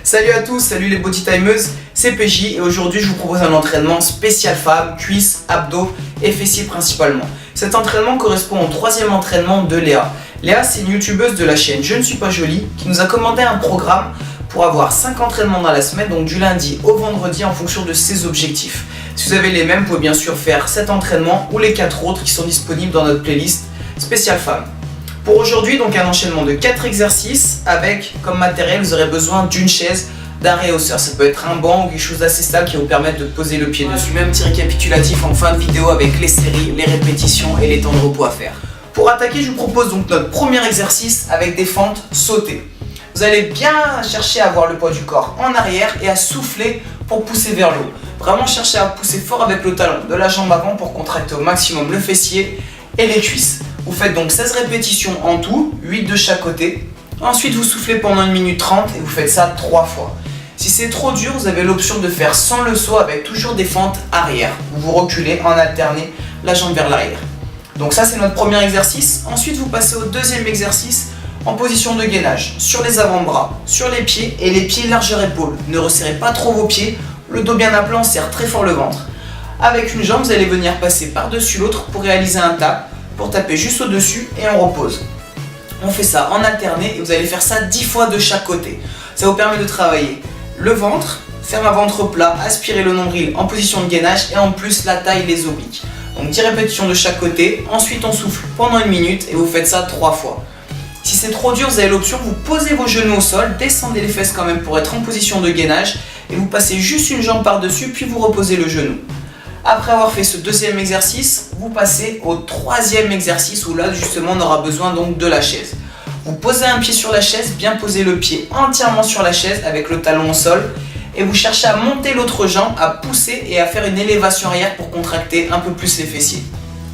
Salut à tous, salut les body timeuses, c'est PJ et aujourd'hui je vous propose un entraînement spécial femmes, cuisses, abdos et fessiers principalement. Cet entraînement correspond au troisième entraînement de Léa. Léa, c'est une youtubeuse de la chaîne Je ne suis pas jolie qui nous a commandé un programme pour avoir 5 entraînements dans la semaine, donc du lundi au vendredi en fonction de ses objectifs. Si vous avez les mêmes, vous pouvez bien sûr faire cet entraînement ou les 4 autres qui sont disponibles dans notre playlist spéciale femmes. Pour aujourd'hui, donc un enchaînement de 4 exercices avec comme matériel, vous aurez besoin d'une chaise, d'un réhausseur. Ça peut être un banc ou quelque chose d'assez stable qui va vous permettre de poser le pied dessus. Même petit récapitulatif en fin de vidéo avec les séries, les répétitions et les temps de repos à faire. Pour attaquer, je vous propose donc notre premier exercice avec des fentes sautées. Vous allez bien chercher à avoir le poids du corps en arrière et à souffler pour pousser vers le haut. Vraiment chercher à pousser fort avec le talon de la jambe avant pour contracter au maximum le fessier et les cuisses. Vous faites donc 16 répétitions en tout, 8 de chaque côté. Ensuite, vous soufflez pendant 1 minute 30 et vous faites ça 3 fois. Si c'est trop dur, vous avez l'option de faire sans le saut avec toujours des fentes arrière. Vous reculez en alternez la jambe vers l'arrière. Donc ça, c'est notre premier exercice. Ensuite, vous passez au deuxième exercice en position de gainage. Sur les avant-bras, sur les pieds et les pieds largeur épaule. Ne resserrez pas trop vos pieds. Le dos bien à plat, on serre très fort le ventre. Avec une jambe, vous allez venir passer par-dessus l'autre pour réaliser un tap. Pour taper juste au-dessus et on repose. On fait ça en alterné et vous allez faire ça 10 fois de chaque côté. Ça vous permet de travailler le ventre, faire un ventre plat, aspirer le nombril en position de gainage et en plus la taille, les obliques. Donc 10 répétitions de chaque côté, ensuite on souffle pendant 1 minute et vous faites ça 3 fois. Si c'est trop dur, vous avez l'option, vous posez vos genoux au sol, descendez les fesses quand même pour être en position de gainage et vous passez juste une jambe par-dessus puis vous reposez le genou. Après avoir fait ce deuxième exercice, vous passez au troisième exercice où là justement on aura besoin donc de la chaise. Vous posez un pied sur la chaise, bien poser le pied entièrement sur la chaise avec le talon au sol et vous cherchez à monter l'autre jambe, à pousser et à faire une élévation arrière pour contracter un peu plus les fessiers.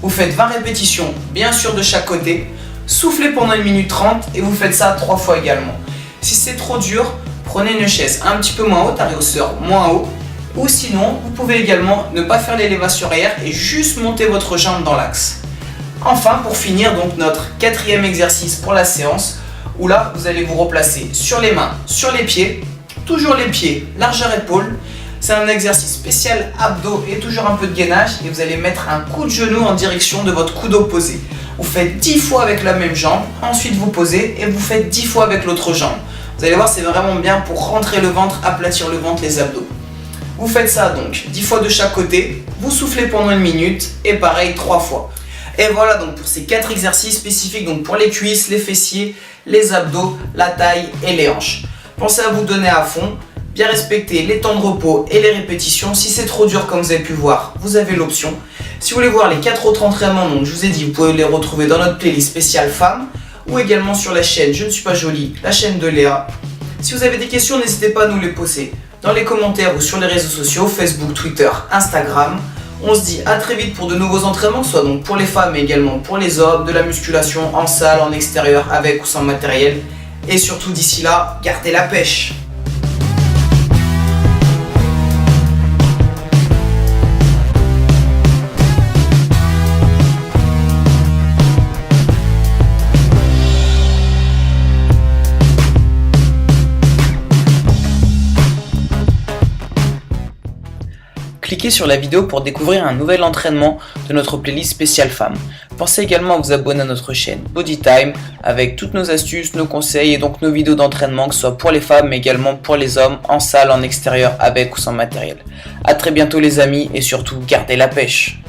Vous faites 20 répétitions bien sûr de chaque côté, soufflez pendant 1 minute 30 et vous faites ça 3 fois également. Si c'est trop dur, prenez une chaise un petit peu moins haute, un réhausseur moins haut. Ou sinon, vous pouvez également ne pas faire l'élévation arrière et juste monter votre jambe dans l'axe. Enfin, pour finir, donc notre quatrième exercice pour la séance, où là, vous allez vous replacer sur les mains, sur les pieds, toujours les pieds, largeur épaule. C'est un exercice spécial abdos et toujours un peu de gainage et vous allez mettre un coup de genou en direction de votre coude opposé. Vous faites 10 fois avec la même jambe, ensuite vous posez et vous faites 10 fois avec l'autre jambe. Vous allez voir, c'est vraiment bien pour rentrer le ventre, aplatir le ventre, les abdos. Vous faites ça donc 10 fois de chaque côté, vous soufflez pendant 1 minute et pareil 3 fois. Et voilà donc pour ces 4 exercices spécifiques donc pour les cuisses, les fessiers, les abdos, la taille et les hanches. Pensez à vous donner à fond, bien respecter les temps de repos et les répétitions. Si c'est trop dur comme vous avez pu voir, vous avez l'option. Si vous voulez voir les 4 autres entraînements, donc je vous ai dit, vous pouvez les retrouver dans notre playlist spéciale femmes ou également sur la chaîne Je ne suis pas jolie, la chaîne de Léa. Si vous avez des questions, n'hésitez pas à nous les poser dans les commentaires ou sur les réseaux sociaux, Facebook, Twitter, Instagram. On se dit à très vite pour de nouveaux entraînements, soit donc pour les femmes mais également pour les hommes, de la musculation en salle, en extérieur, avec ou sans matériel. Et surtout d'ici là, gardez la pêche. Cliquez sur la vidéo pour découvrir un nouvel entraînement de notre playlist spéciale femmes. Pensez également à vous abonner à notre chaîne Body Time avec toutes nos astuces, nos conseils et donc nos vidéos d'entraînement que ce soit pour les femmes mais également pour les hommes en salle, en extérieur, avec ou sans matériel. A très bientôt les amis et surtout gardez la pêche.